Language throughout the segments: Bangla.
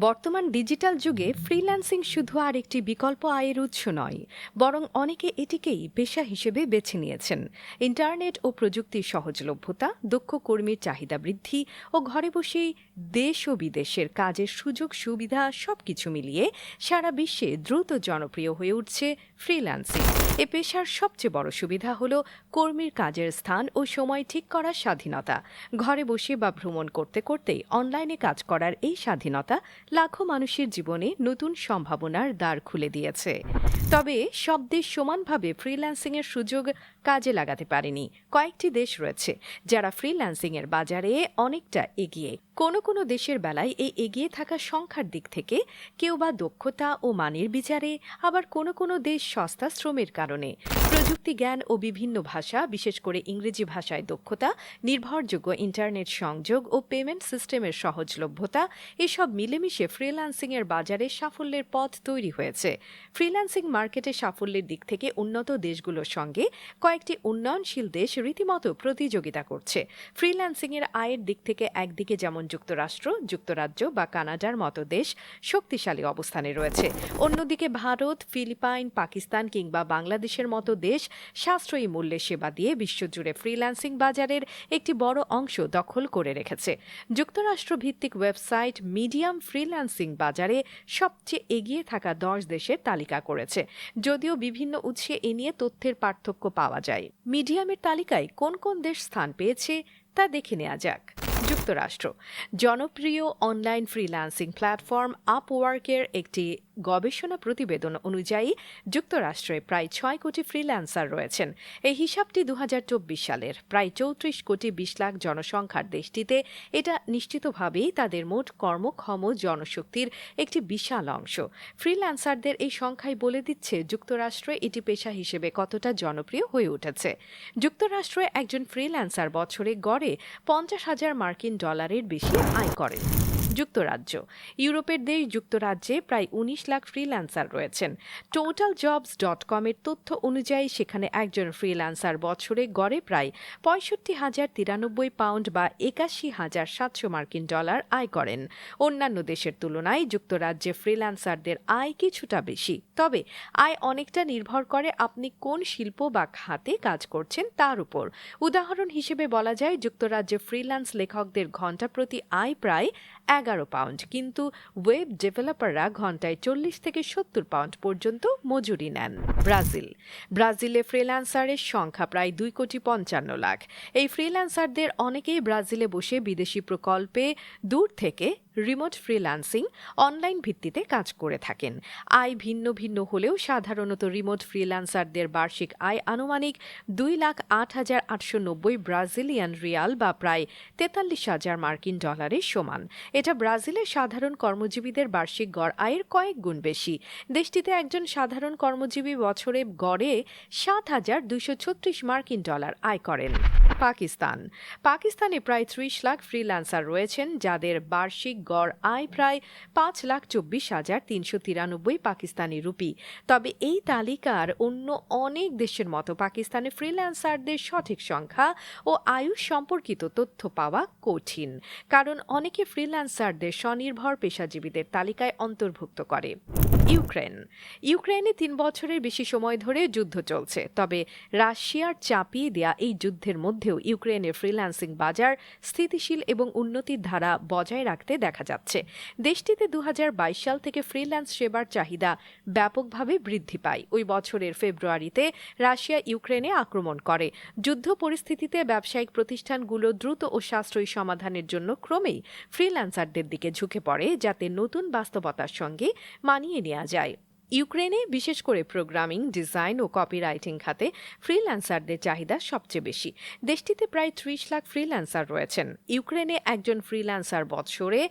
বর্তমান ডিজিটাল যুগে ফ্রিল্যান্সিং শুধু আর একটি বিকল্প আয়ের উৎস নয়, বরং অনেকে এটিকেই পেশা হিসেবে বেছে নিয়েছেন। ইন্টারনেট ও প্রযুক্তির সহজলভ্যতা, দক্ষ কর্মীর চাহিদা বৃদ্ধি ও ঘরে বসেই দেশ ও বিদেশের কাজের সুযোগ সুবিধা সবকিছু মিলিয়ে সারা বিশ্বে দ্রুত জনপ্রিয় হয়ে উঠছে ফ্রিল্যান্সিং। এ পেশার সবচেয়ে বড় সুবিধা হল কর্মীর কাজের স্থান ও সময় ঠিক করার স্বাধীনতা। ঘরে বসে বা ভ্রমণ করতে করতেই অনলাইনে কাজ করার এই স্বাধীনতা লাখো মানুষের জীবনে নতুন সম্ভাবনার দ্বার খুলে দিয়েছে। তবে সব দেশ সমানভাবে ফ্রিল্যান্সিংয়ের সুযোগ কাজে লাগাতে পারেনি। কয়েকটি দেশ রয়েছে যারা ফ্রিল্যান্সিংয়ের বাজারে অনেকটা এগিয়ে। কোনো কোনো দেশের বেলায় এই এগিয়ে থাকা সংখ্যার দিক থেকে, কেউ বা দক্ষতা ও মানের বিচারে, আবার কোনো কোনো দেশ সস্তা শ্রমের কারণে। প্রযুক্তি জ্ঞান ও বিভিন্ন ভাষা, বিশেষ করে ইংরেজি ভাষায় দক্ষতা, নির্ভরযোগ্য ইন্টারনেট সংযোগ ও পেমেন্ট সিস্টেমের সহজলভ্যতা, এসব মিলেমিশে ফ্রিল্যান্সিংয়ের বাজারে সাফল্যের পথ তৈরি হয়েছে। ফ্রিল্যান্সিং মার্কেটে সাফল্যের দিক থেকে উন্নত দেশগুলোর সঙ্গে কয়েকটি উন্নয়নশীল দেশ রীতিমতো প্রতিযোগিতা করছে। ফ্রিল্যান্সিংয়ের আয়ের দিক থেকে একদিকে যেমন যুক্তরাষ্ট্র, যুক্তরাজ্য বা কানাডার মতো দেশ শক্তিশালী অবস্থানে রয়েছে, অন্যদিকে ভারত, ফিলিপাইন, পাকিস্তান কিংবা বাংলাদেশের মতো দেশ সাশ্রয়ী মূল্যে সেবা দিয়ে বিশ্বজুড়ে ফ্রিল্যান্সিং বাজারের একটি বড় অংশ দখল করে রেখেছে। যুক্তরাষ্ট্র ভিত্তিক ওয়েবসাইট মিডিয়াম ফ্রিল্যান্সিং বাজারে সবচেয়ে এগিয়ে থাকা 10 দেশের তালিকা করেছে, যদিও বিভিন্ন উৎসে এ নিয়ে তথ্যের পার্থক্য পাওয়া যায়। মিডিয়ামের তালিকায় কোন কোন দেশ স্থান পেয়েছে তা দেখে নেওয়া যাক। যুক্তরাষ্ট্র জনপ্রিয় অনলাইন ফ্রিল্যান্সিং প্ল্যাটফর্ম আপওয়ার্কের একটি গবেষণা প্রতিবেদন অনুযায়ী যুক্তরাষ্ট্রে প্রায় 6 কোটি ফ্রিল্যান্সার রয়েছেন। এই হিসাবটি 2024 সালের। প্রায় 34 কোটি 20 লাখ জনসংখ্যার দেশটিতে এটা নিশ্চিতভাবেই তাদের মোট কর্মক্ষম জনশক্তির একটি বিশাল অংশ। ফ্রিল্যান্সারদের এই সংখ্যাই বলে দিচ্ছে যুক্তরাষ্ট্রে এটি পেশা হিসেবে কতটা জনপ্রিয় হয়ে উঠেছে। যুক্তরাষ্ট্রে একজন ফ্রিল্যান্সার বছরে গড়ে $50,000 বেশি আয় করেন। যুক্তরাজ্য ইউরোপের দেশ যুক্তরাজ্যে প্রায় 19 লাখ ফ্রিল্যান্সার রয়েছেন। totaljobs.com এর তথ্য অনুযায়ী সেখানে একজন ফ্রিল্যান্সার বছরে গড়ে প্রায় £65,093 বা $81,700 আয় করেন। অন্যান্য দেশের তুলনায় যুক্তরাজ্যে ফ্রিল্যান্সারদের আয় কিছুটা বেশি, তবে আয় অনেকটা নির্ভর করে আপনি কোন শিল্প বা খাতে কাজ করছেন তার উপর। উদাহরণ হিসেবে বলা যায় যুক্তরাজ্যে ফ্রিল্যান্স লেখকদের ঘণ্টা প্রতি আয় প্রায় £11, কিন্তু ওয়েব ডেভেলপাররা ঘণ্টায় £40 থেকে £70 পর্যন্ত মজুরি নেন। ব্রাজিলে ফ্রিল্যান্সারের সংখ্যা প্রায় 2,55,00,000। এই ফ্রিল্যান্সারদের অনেকেই ব্রাজিলে বসে বিদেশি প্রকল্পে দূর থেকে রিমোট ফ্রিল্যান্সিং অনলাইন ভিত্তিতে কাজ করে থাকেন। আয় ভিন্ন ভিন্ন হলেও সাধারণত রিমোট ফ্রিল্যান্সারদের বার্ষিক আয় আনুমানিক $2,08,890 ব্রাজিলিয়ান রিয়াল বা প্রায় $43,000 সমান। এটা ব্রাজিলের সাধারণ কর্মজীবীদের বার্ষিক গড় আয়ের কয়েক গুণ বেশি। দেশটিতে একজন সাধারণ কর্মজীবী বছরে গড়ে $7,236 আয় করেন। পাকিস্তানে প্রায় 30 লাখ ফ্রিল্যান্সার রয়েছেন, যাদের বার্ষিক গড় আয় প্রায় $5,24,393 পাকিস্তানি রুপি। তবে এই তালিকার অন্য অনেক দেশের মতো পাকিস্তানে ফ্রিল্যান্সারদের সঠিক সংখ্যা ও আয়ু সম্পর্কিত তথ্য পাওয়া কঠিন, কারণ অনেকে ফ্রিল্যান্সারদের স্বনির্ভর পেশাজীবীদের তালিকায় অন্তর্ভুক্ত করে। ইউক্রেনে 3 বছরের বেশি সময় ধরে যুদ্ধ চলছে, তবে রাশিয়ার চাপিয়ে দেয়া এই যুদ্ধের মধ্যেও ইউক্রেনের ফ্রিল্যান্সিং বাজার স্থিতিশীল এবং উন্নতির ধারা বজায় রাখতে দেখা যাচ্ছে। দেশটিতে 2022 সাল থেকে ফ্রিল্যান্স সেবার চাহিদা ব্যাপকভাবে বৃদ্ধি পায়। ওই বছরের ফেব্রুয়ারিতে রাশিয়া ইউক্রেনে আক্রমণ করে। যুদ্ধ পরিস্থিতিতে ব্যবসায়িক প্রতিষ্ঠানগুলো দ্রুত ও সাশ্রয়ী সমাধানের জন্য ক্রমেই ফ্রিল্যান্সারদের দিকে ঝুঁকে পড়ে, যাতে নতুন বাস্তবতার সঙ্গে মানিয়ে নেওয়া যায়। ইউক্রেনে বিশেষ করে প্রোগ্রামিং, ডিজাইন ও কপিরাইটিং খাতে ফ্রিল্যান্সারদের চাহিদা সবচেয়ে বেশি। দেশটিতে প্রায় 30 লাখ ফ্রিল্যান্সার রয়েছেন। ইউক্রেনে একজন ফ্রিল্যান্সার বছরে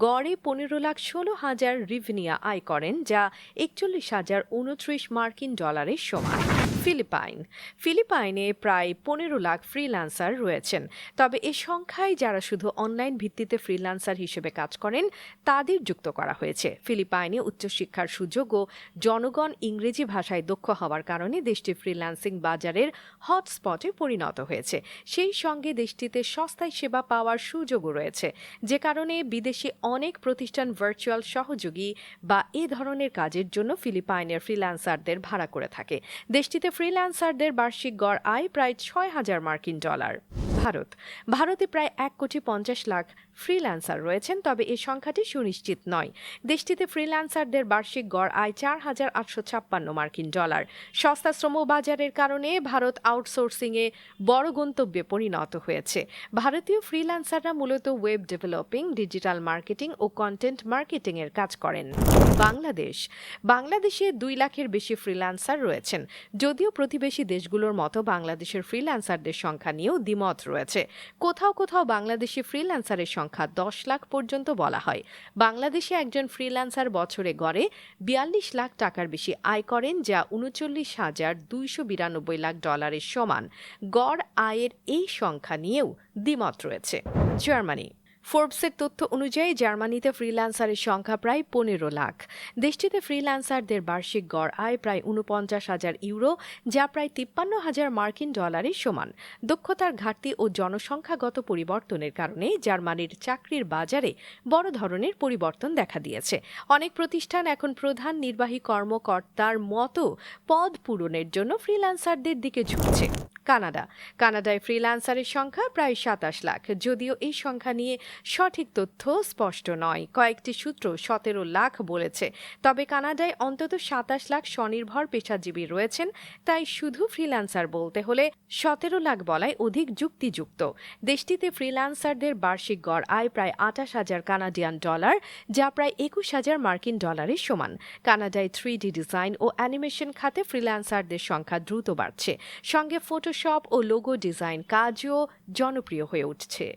গড়ে $15,16,000 রিভনিয়া আয় করেন, যা $41,029 সমান। ফিলিপাইনে প্রায় 15 লাখ ফ্রিল্যান্সার রয়েছেন। তবে এ সংখ্যায় যারা শুধু অনলাইন ভিত্তিতে ফ্রিল্যান্সার হিসেবে কাজ করেন তাদের যুক্ত করা হয়েছে। ফিলিপাইনে উচ্চশিক্ষার সুযোগ ও জনগণ ইংরেজি ভাষায় দক্ষ হওয়ার কারণে দেশটি ফ্রিল্যান্সিং বাজারের হটস্পটে পরিণত হয়েছে। সেই সঙ্গে দেশটিতে সস্তায় সেবা পাওয়ার সুযোগও রয়েছে, যে কারণে বিদেশি অনেক প্রতিষ্ঠান ভার্চুয়াল সহযোগী বা এ ধরনের কাজের জন্য ফিলিপাইনের ফ্রিল্যান্সারদের ভাড়া করে থাকে। দেশটিতে ফ্রিল্যান্সারদের বার্ষিক গড় আয় প্রায় $6,000। ভারতে প্রায় 1,50,00,000 ফ্রিল্যান্সার রয়েছেন, তবে এই সংখ্যাটি সুনিশ্চিত নয়। দেশটিতে ফ্রিল্যান্সারদের বার্ষিক গড় আয় $4,856। সস্তা শ্রম বাজারের কারণে ভারত আউটসোর্সিংয়ে বড় গন্তব্যে পরিণত হয়েছে। ভারতীয় ফ্রিল্যান্সাররা মূলত ওয়েব ডেভেলপিং, ডিজিটাল মার্কেটিং ও কন্টেন্ট মার্কেটিং এর কাজ করেন। বাংলাদেশে 2 লাখের বেশি ফ্রিল্যান্সার রয়েছেন। যদিও প্রতিবেশী দেশগুলোর মতো বাংলাদেশের ফ্রিল্যান্সারদের সংখ্যা নিয়েও দ্বিমত রয়েছে। কোথাও কোথাও বাংলাদেশি ফ্রিল্যান্সারের সংখ্যা 10 লাখ পর্যন্ত বলা হয়। বাংলাদেশে একজন ফ্রিল্যান্সার বছরে গড়ে 42 লাখ টাকার বেশি আয় করেন, যা $39,292 সমান। গড় আয়ের এই সংখ্যা নিয়েও দ্বিমত রয়েছে। জার্মানি ফোর্বসের তথ্য অনুযায়ী জার্মানিতে ফ্রিল্যান্সারের সংখ্যা প্রায় 15 লাখ। দেশটিতে ফ্রিল্যান্সারদের বার্ষিক গড় আয় প্রায় €49,000, যা প্রায় $53,000 সমান। দক্ষতার ঘাটতি ও জনসংখ্যাগত পরিবর্তনের কারণে জার্মানির চাকরির বাজারে বড় ধরনের পরিবর্তন দেখা দিয়েছে। অনেক প্রতিষ্ঠান এখন প্রধান নির্বাহী কর্মকর্তার মতো পদ পূরণের জন্য ফ্রিল্যান্সারদের দিকে ঝুঁকছে। কানাডায় ফ্রিল্যান্সারের সংখ্যা প্রায় 27 লাখ। যদিও এই সংখ্যা নিয়ে সঠিক তথ্য স্পষ্ট নয়। কয়েকটি সূত্র 17 লাখ বলেছে। তবে কানাডায় অন্তত 27 লাখ স্বনির্ভর পেশাজীবী রয়েছেন, তাই শুধু ফ্রিল্যান্সার বলতে হলে 17 লাখ বলাই অধিক যুক্তিযুক্ত। দেশটিতে ফ্রিল্যান্সারদের বার্ষিক গড় আয় প্রায় $28,000 কানাডিয়ান ডলার, যা প্রায় $21,000 সমান। কানাডায় 3D ডিজাইন ও অ্যানিমেশন খাতে ফ্রিল্যান্সারদের সংখ্যা দ্রুত বাড়ছে। সঙ্গে ফটোশপ ও লোগো ডিজাইন কাজও জনপ্রিয় হয়ে উঠছে।